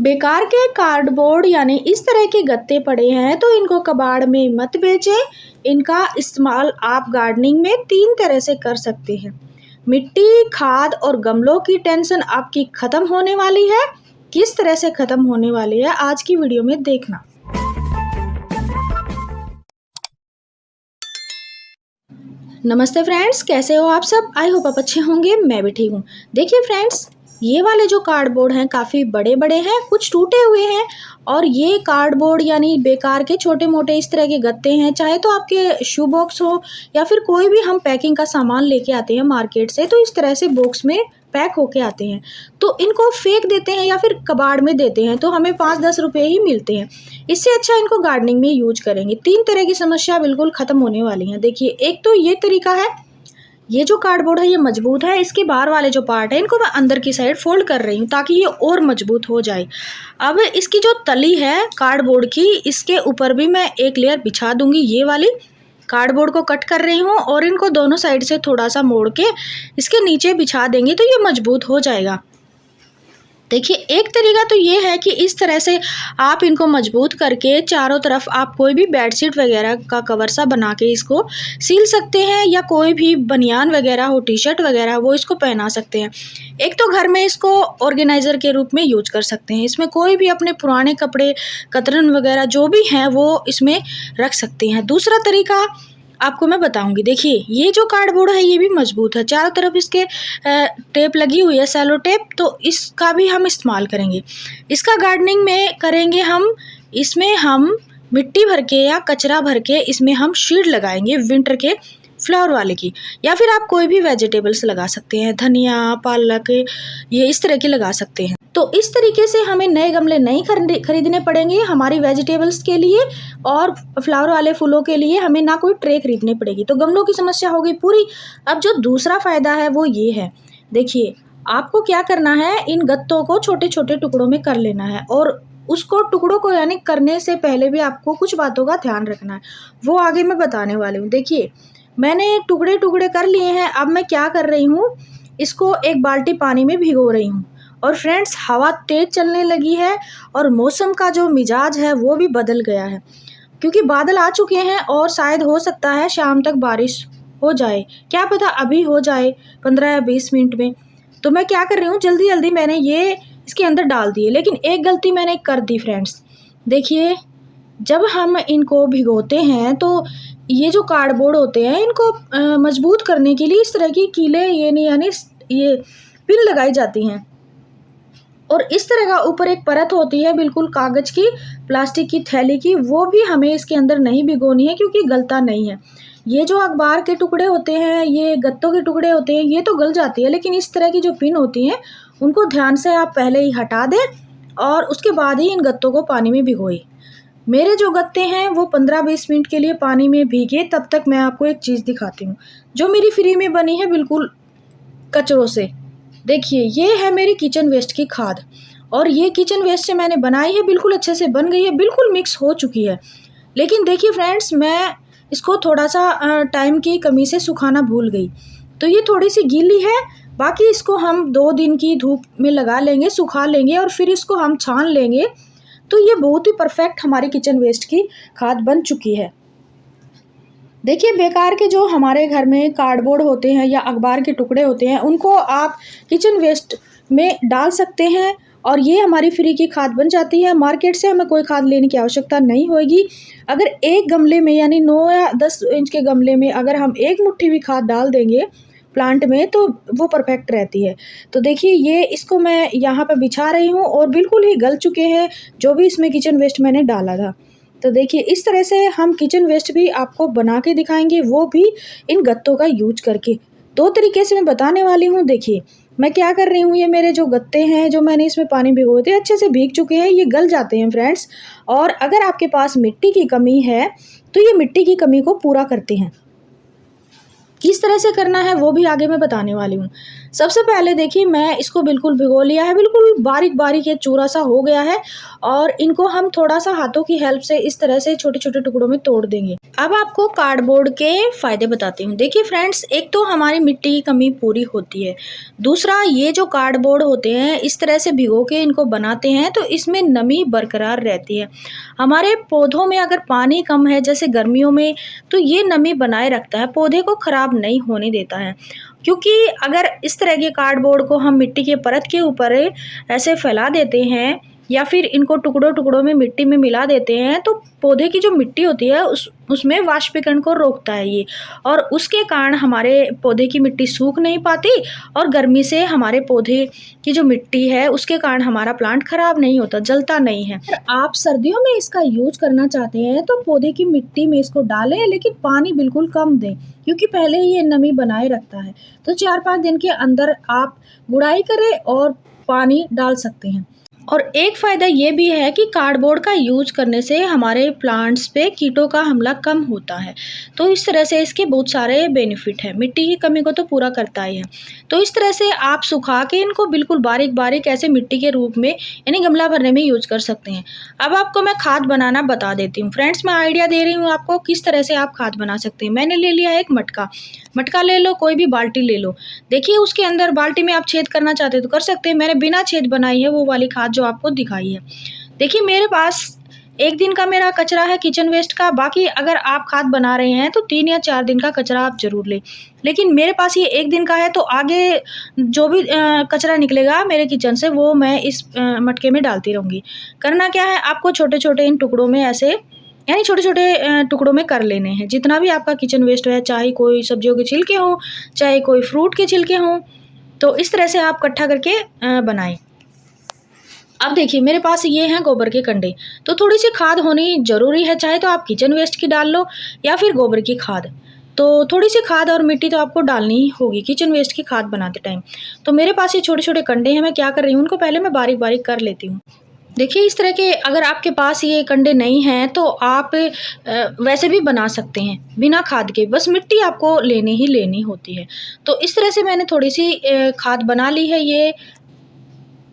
बेकार के कार्डबोर्ड यानी इस तरह के गत्ते पड़े हैं तो इनको कबाड़ में मत बेचें। इनका इस्तेमाल आप गार्डनिंग में 3 तरह से कर सकते हैं। मिट्टी, खाद और गमलों की टेंशन आपकी ख़त्म होने वाली है। किस तरह से ख़त्म होने वाली है आज की वीडियो में देखना। नमस्ते फ्रेंड्स, कैसे हो आप सब? आई होप आप अच्छे होंगे। मैं भी ठीक हूँ। देखिए फ्रेंड्स, ये वाले जो कार्डबोर्ड हैं काफ़ी बड़े बड़े हैं, कुछ टूटे हुए हैं और ये कार्डबोर्ड यानी बेकार के छोटे मोटे इस तरह के गत्ते हैं। चाहे तो आपके शू बॉक्स हो या फिर कोई भी हम पैकिंग का सामान लेके आते हैं मार्केट से, तो इस तरह से बॉक्स में पैक होके आते हैं, तो इनको फेंक देते हैं या फिर कबाड़ में देते हैं तो हमें 5-10 रुपये ही मिलते हैं। इससे अच्छा इनको गार्डनिंग में यूज करेंगे। 3 तरह की समस्या बिल्कुल ख़त्म होने वाली हैं। देखिए, एक तो ये तरीका है, ये जो कार्डबोर्ड है ये मजबूत है, इसके बाहर वाले जो पार्ट है इनको मैं अंदर की साइड फोल्ड कर रही हूँ ताकि ये और मजबूत हो जाए। अब इसकी जो तली है कार्डबोर्ड की, इसके ऊपर भी मैं एक लेयर बिछा दूंगी। ये वाली कार्डबोर्ड को कट कर रही हूँ और इनको दोनों साइड से थोड़ा सा मोड़ के इसके नीचे बिछा देंगे तो ये मजबूत हो जाएगा। देखिए, एक तरीका तो ये है कि इस तरह से आप इनको मजबूत करके चारों तरफ आप कोई भी बेडशीट वगैरह का कवर सा बना के इसको सील सकते हैं, या कोई भी बनियान वगैरह हो, टी शर्ट वगैरह, वो इसको पहना सकते हैं। एक तो घर में इसको ऑर्गेनाइज़र के रूप में यूज कर सकते हैं। इसमें कोई भी अपने पुराने कपड़े, कतरन वगैरह जो भी हैं वो इसमें रख सकते हैं। दूसरा तरीका आपको मैं बताऊंगी। देखिए, ये जो कार्डबोर्ड है ये भी मजबूत है, चारों तरफ इसके टेप लगी हुई है, सेलो टेप, तो इसका भी हम इस्तेमाल करेंगे। इसका गार्डनिंग में करेंगे हम, इसमें हम मिट्टी भर के या कचरा भर के इसमें हम शीड लगाएंगे विंटर के फ्लावर वाले की, या फिर आप कोई भी वेजिटेबल्स लगा सकते हैं, धनिया, पालक, ये इस तरह के लगा सकते हैं। तो इस तरीके से हमें नए गमले नहीं खरीदने पड़ेंगे हमारी वेजिटेबल्स के लिए, और फ्लावर वाले फूलों के लिए हमें ना कोई ट्रे खरीदनी पड़ेगी। तो गमलों की समस्या हो गई पूरी। अब जो दूसरा फ़ायदा है वो ये है, देखिए आपको क्या करना है, इन गत्तों को छोटे छोटे टुकड़ों में कर लेना है, और उसको टुकड़ों को यानी करने से पहले भी आपको कुछ बातों का ध्यान रखना है, वो आगे मैं बताने वाली हूँ। देखिए, मैंने टुकड़े टुकड़े कर लिए हैं। अब मैं क्या कर रही हूँ, इसको एक बाल्टी पानी में भिगो रही हूँ। और फ्रेंड्स, हवा तेज़ चलने लगी है और मौसम का जो मिजाज है वो भी बदल गया है, क्योंकि बादल आ चुके हैं और शायद हो सकता है शाम तक बारिश हो जाए, क्या पता अभी हो जाए 15 या 20 मिनट में। तो मैं क्या कर रही हूँ, जल्दी जल्दी मैंने ये इसके अंदर डाल दिए, लेकिन एक गलती मैंने कर दी फ्रेंड्स। देखिए, जब हम इनको भिगोते हैं तो ये जो कार्डबोर्ड होते हैं इनको मजबूत करने के लिए इस तरह की कीलें यानी ये पिन लगाई जाती हैं, और इस तरह का ऊपर एक परत होती है बिल्कुल कागज़ की, प्लास्टिक की थैली की, वो भी हमें इसके अंदर नहीं भिगोनी है क्योंकि गलता नहीं है। ये जो अखबार के टुकड़े होते हैं, ये गत्तों के टुकड़े होते हैं, ये तो गल जाती है, लेकिन इस तरह की जो पिन होती हैं उनको ध्यान से आप पहले ही हटा दें और उसके बाद ही इन गत्तों को पानी में भिगोएं। मेरे जो गत्ते हैं वो 15-20 मिनट के लिए पानी में भीगे। तब तक मैं आपको एक चीज़ दिखाती हूँ जो मेरी फ्री में बनी है बिल्कुल कचरों से। देखिए, ये है मेरी किचन वेस्ट की खाद, और ये किचन वेस्ट से मैंने बनाई है, बिल्कुल अच्छे से बन गई है, बिल्कुल मिक्स हो चुकी है। लेकिन देखिए फ्रेंड्स, मैं इसको थोड़ा सा टाइम की कमी से सुखाना भूल गई, तो ये थोड़ी सी गीली है। बाकी इसको हम 2 दिन की धूप में लगा लेंगे, सुखा लेंगे और फिर इसको हम छान लेंगे, तो ये बहुत ही परफेक्ट हमारी किचन वेस्ट की खाद बन चुकी है। देखिए, बेकार के जो हमारे घर में कार्डबोर्ड होते हैं या अखबार के टुकड़े होते हैं उनको आप किचन वेस्ट में डाल सकते हैं और ये हमारी फ्री की खाद बन जाती है। मार्केट से हमें कोई खाद लेने की आवश्यकता नहीं होगी। अगर एक गमले में यानी 9 या 10 इंच के गमले में अगर हम 1 मुट्ठी भी खाद डाल देंगे प्लांट में तो वो परफेक्ट रहती है। तो देखिए, ये इसको मैं यहाँ पर बिछा रही हूँ और बिल्कुल ही गल चुके हैं जो भी इसमें किचन वेस्ट मैंने डाला था। तो देखिए, इस तरह से हम किचन वेस्ट भी आपको बना के दिखाएंगे, वो भी इन गत्तों का यूज करके। 2 तरीके से मैं बताने वाली हूँ। देखिए, मैं क्या कर रही हूँ, ये मेरे जो गत्ते हैं जो मैंने इसमें पानी भिगोए थे अच्छे से भीग चुके हैं, ये गल जाते हैं फ्रेंड्स। और अगर आपके पास मिट्टी की कमी है तो ये मिट्टी की कमी को पूरा करते हैं। किस तरह से करना है वो भी आगे मैं बताने वाली हूँ। सबसे पहले देखिए मैं इसको बिल्कुल भिगो लिया है, बिल्कुल बारीक बारीक ये चूरा सा हो गया है और इनको हम थोड़ा सा हाथों की हेल्प से इस तरह से छोटे छोटे टुकड़ों में तोड़ देंगे। अब आपको कार्डबोर्ड के फायदे बताती हूँ। देखिए फ्रेंड्स, एक तो हमारी मिट्टी की कमी पूरी होती है, दूसरा ये जो कार्डबोर्ड होते हैं इस तरह से भिगो के इनको बनाते हैं तो इसमें नमी बरकरार रहती है। हमारे पौधों में अगर पानी कम है जैसे गर्मियों में, तो ये नमी बनाए रखता है, पौधे को खराब नहीं होने देता है। क्योंकि अगर इस तरह के कार्डबोर्ड को हम मिट्टी के परत के ऊपर ऐसे फैला देते हैं या फिर इनको टुकड़ों टुकड़ों में मिट्टी में मिला देते हैं तो पौधे की जो मिट्टी होती है उसमें वाष्पीकरण को रोकता है ये, और उसके कारण हमारे पौधे की मिट्टी सूख नहीं पाती और गर्मी से हमारे पौधे की जो मिट्टी है उसके कारण हमारा प्लांट खराब नहीं होता, जलता नहीं है। आप सर्दियों में इसका यूज करना चाहते हैं तो पौधे की मिट्टी में इसको डालें, लेकिन पानी बिल्कुल कम दें क्योंकि पहले ही ये नमी बनाए रखता है। तो 4-5 दिन के अंदर आप गुड़ाई करें और पानी डाल सकते हैं। और एक फ़ायदा ये भी है कि कार्डबोर्ड का यूज करने से हमारे प्लांट्स पे कीटों का हमला कम होता है। तो इस तरह से इसके बहुत सारे बेनिफिट हैं, मिट्टी की कमी को तो पूरा करता ही है। तो इस तरह से आप सुखा के इनको बिल्कुल बारीक बारीक ऐसे मिट्टी के रूप में यानी गमला भरने में यूज कर सकते हैं। अब आपको मैं खाद बनाना बता देती हूँ। फ्रेंड्स, मैं आइडिया दे रही हूँ आपको किस तरह से आप खाद बना सकते हैं। मैंने ले लिया एक मटका ले लो, कोई भी बाल्टी ले लो। देखिए उसके अंदर बाल्टी में आप छेद करना चाहते हो तो कर सकते हैं, मैंने बिना छेद बनाई है वो वाली खाद जो आपको दिखाई है। देखिए मेरे पास 1 दिन का मेरा कचरा है किचन वेस्ट का, बाकी अगर आप खाद बना रहे हैं तो 3 या 4 दिन का कचरा आप ज़रूर लें। लेकिन मेरे पास ये 1 दिन का है तो आगे जो भी कचरा निकलेगा मेरे किचन से वो मैं इस मटके में डालती रहूँगी। करना क्या है, आपको छोटे-छोटे इन टुकड़ों में ऐसे यानी छोटे-छोटे टुकड़ों में कर लेने हैं। जितना भी आपका किचन वेस्ट है, चाहे कोई सब्जियों के छिलके हों, चाहे कोई फ्रूट के छिलके हों, तो इस तरह से आप इकट्ठा करके बनाएँ। अब देखिए मेरे पास ये हैं गोबर के कंडे, तो थोड़ी सी खाद होनी ज़रूरी है, चाहे तो आप किचन वेस्ट की डाल लो या फिर गोबर की खाद। तो थोड़ी सी खाद और मिट्टी तो आपको डालनी ही होगी किचन वेस्ट की खाद बनाते टाइम। तो मेरे पास ये छोटे-छोटे कंडे हैं, मैं क्या कर रही हूँ उनको पहले मैं बारीक-बारीक कर लेती हूँ। देखिए इस तरह के अगर आपके पास ये कंडे नहीं हैं तो आप वैसे भी बना सकते हैं बिना खाद के, बस मिट्टी आपको लेनी ही लेनी होती है। तो इस तरह से मैंने थोड़ी सी खाद बना ली है ये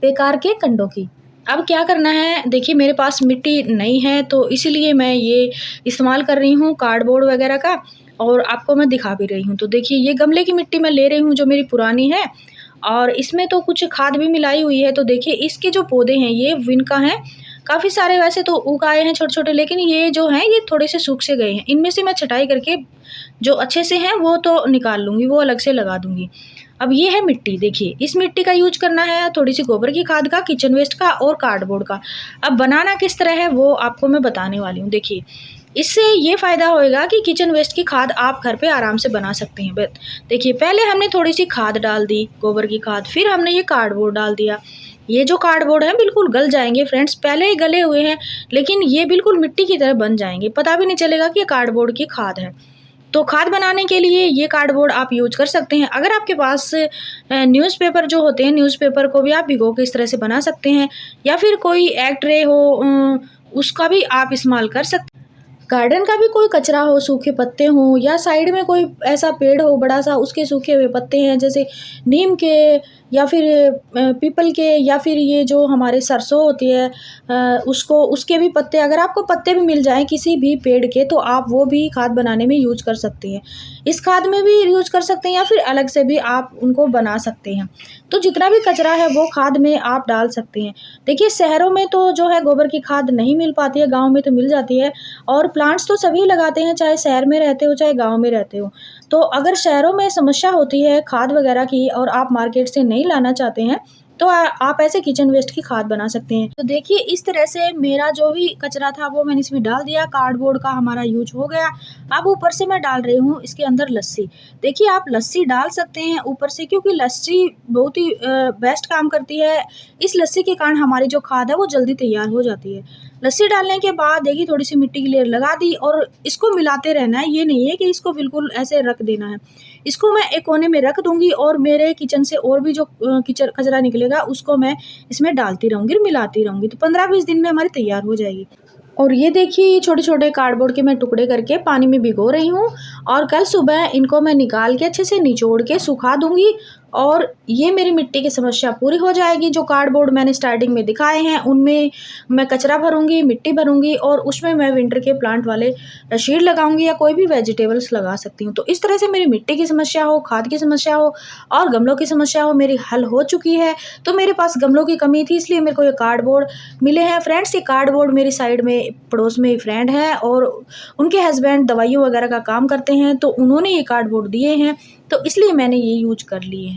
बेकार के कंडों की। अब क्या करना है, देखिए मेरे पास मिट्टी नहीं है तो इसीलिए मैं ये इस्तेमाल कर रही हूँ कार्डबोर्ड वगैरह का, और आपको मैं दिखा भी रही हूँ। तो देखिए ये गमले की मिट्टी मैं ले रही हूँ जो मेरी पुरानी है, और इसमें तो कुछ खाद भी मिलाई हुई है। तो देखिए इसके जो पौधे हैं ये विनका हैं, काफ़ी सारे वैसे तो उग आए हैं छोटे-छोटे, लेकिन ये जो हैं ये थोड़े से सूख से गए हैं। इनमें से मैं छँटाई करके जो अच्छे से हैं वो तो निकाल लूँगी, वो अलग से लगा दूँगी। अब ये है मिट्टी, देखिए इस मिट्टी का यूज़ करना है, थोड़ी सी गोबर की खाद का, किचन वेस्ट का और कार्डबोर्ड का। अब बनाना किस तरह है वो आपको मैं बताने वाली हूँ। देखिए इससे ये फ़ायदा होएगा कि किचन वेस्ट की खाद आप घर पे आराम से बना सकते हैं। देखिए पहले हमने थोड़ी सी खाद डाल दी गोबर की खाद, फिर हमने ये कार्डबोर्ड डाल दिया। ये जो कार्डबोर्ड है बिल्कुल गल जाएंगे फ्रेंड्स, पहले ही गले हुए हैं लेकिन ये बिल्कुल मिट्टी की तरह बन जाएंगे, पता भी नहीं चलेगा कि ये कार्डबोर्ड की खाद है। तो खाद बनाने के लिए ये कार्डबोर्ड आप यूज कर सकते हैं। अगर आपके पास न्यूज़पेपर जो होते हैं, न्यूज़पेपर को भी आप भिगो के इस तरह से बना सकते हैं, या फिर कोई एग ट्रे हो उसका भी आप इस्तेमाल कर सकते हैं। गार्डन का भी कोई कचरा हो, सूखे पत्ते हों, या साइड में कोई ऐसा पेड़ हो बड़ा सा उसके सूखे हुए पत्ते हैं जैसे नीम के या फिर पीपल के, या फिर ये जो हमारे सरसों होती है उसके भी पत्ते, अगर आपको पत्ते भी मिल जाएं किसी भी पेड़ के तो आप वो भी खाद बनाने में यूज कर सकते हैं। इस खाद में भी यूज कर सकते हैं या फिर अलग से भी आप उनको बना सकते हैं। तो जितना भी कचरा है वो खाद में आप डाल सकते हैं। देखिए शहरों में तो जो है गोबर की खाद नहीं मिल पाती है, गाँव में तो मिल जाती है, और प्लांट्स तो सभी लगाते हैं चाहे शहर में रहते हो चाहे गाँव में रहते हो। तो अगर शहरों में समस्या होती है खाद वगैरह की और आप मार्केट से नहीं लाना चाहते हैं तो आप ऐसे किचन वेस्ट की खाद बना सकते हैं। तो देखिए इस तरह से मेरा जो भी कचरा था वो मैंने इसमें डाल दिया, कार्डबोर्ड का हमारा यूज हो गया। अब ऊपर से मैं डाल रही हूँ इसके अंदर लस्सी। देखिए आप लस्सी डाल सकते हैं ऊपर से, क्योंकि लस्सी बहुत ही बेस्ट काम करती है। इस लस्सी के कारण हमारी जो खाद है वो जल्दी तैयार हो जाती है। लस्सी डालने के बाद देखिए थोड़ी सी मिट्टी की लेयर लगा दी और इसको मिलाते रहना है, ये नहीं है कि इसको बिल्कुल ऐसे रख देना है। इसको मैं एक कोने में रख दूंगी और मेरे किचन से और भी जो किचन कचरा निकलेगा उसको मैं इसमें डालती रहूंगी और मिलाती रहूंगी, तो 15-20 दिन में हमारी तैयार हो जाएगी। और ये देखिए ये छोटे छोटे कार्डबोर्ड के मैं टुकड़े करके पानी में भिगो रही हूँ, और कल सुबह इनको मैं निकाल के अच्छे से निचोड़ के सुखा दूंगी और ये मेरी मिट्टी की समस्या पूरी हो जाएगी। जो कार्डबोर्ड मैंने स्टार्टिंग में दिखाए हैं उनमें मैं कचरा भरूँगी, मिट्टी भरूँगी और उसमें मैं विंटर के प्लांट वाले शीड लगाऊँगी या कोई भी वेजिटेबल्स लगा सकती हूँ। तो इस तरह से मेरी मिट्टी की समस्या हो, खाद की समस्या हो और गमलों की समस्या हो, मेरी हल हो चुकी है। तो मेरे पास गमलों की कमी थी, इसलिए मेरे को ये कार्डबोर्ड मिले हैं। फ्रेंड्स, ये कार्डबोर्ड मेरी साइड में पड़ोस में एक फ्रेंड है और उनके हस्बैंड दवाइयों वगैरह का काम करते हैं, तो उन्होंने ये कार्डबोर्ड दिए हैं, तो इसलिए मैंने ये यूज कर लिए हैं।